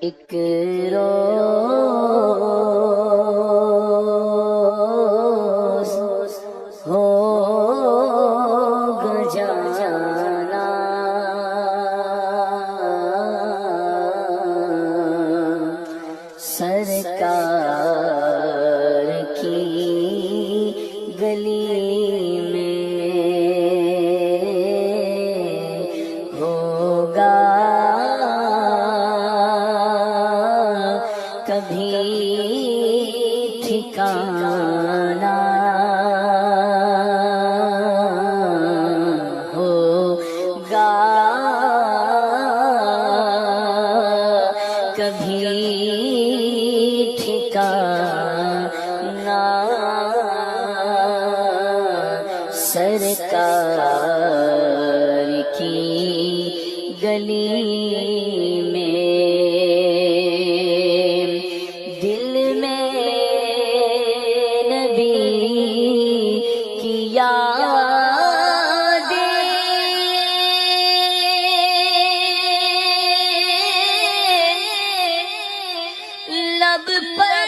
ایک روز ہوگا جانا، سرکار کی گلی میں ہوگا کبھی ٹھکانا، ہوگا کبھی ٹھکانا، سرکار کی گلی میں دل میں نبی کی یادیں، لب پر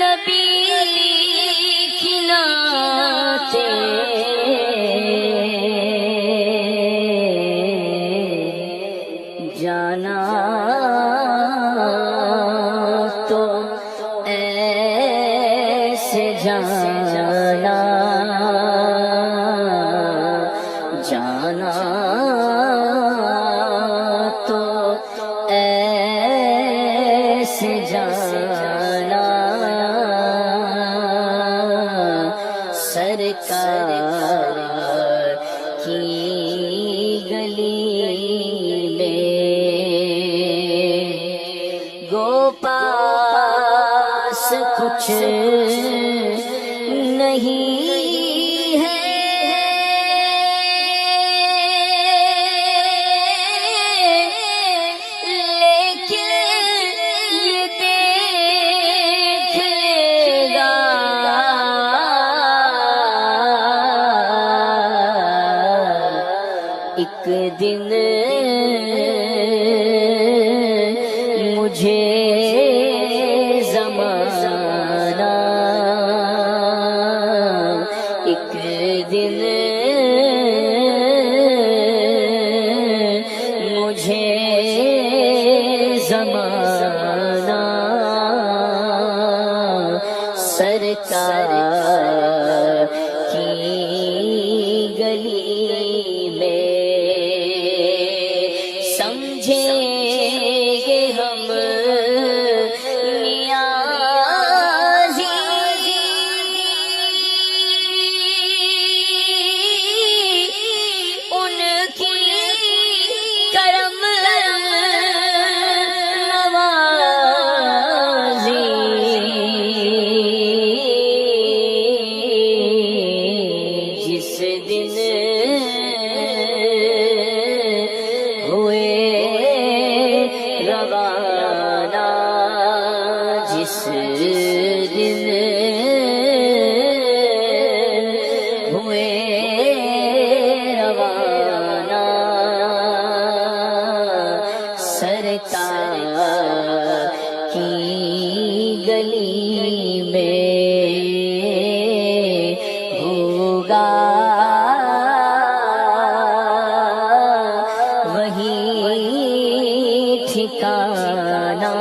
نبی کی نعتیں، جانا تو ایسے جانا، جانا تو ایسے جانا، سرکار کی گلی میں گو پاس کچھ نہیں ہے، لیکن یہ دیکھ لے گا ایک دن مجھے زمانہ، ایک دن مجھے زمانہ، سرکار کی گلی میں سمجھیں گے ہم نیازی، ان کی کرم نوازی، جس دن ہوئے روانہ، جس دن ہوئے روانہ، سرکار کی گلی میں ہوگا وہی ٹھکانا،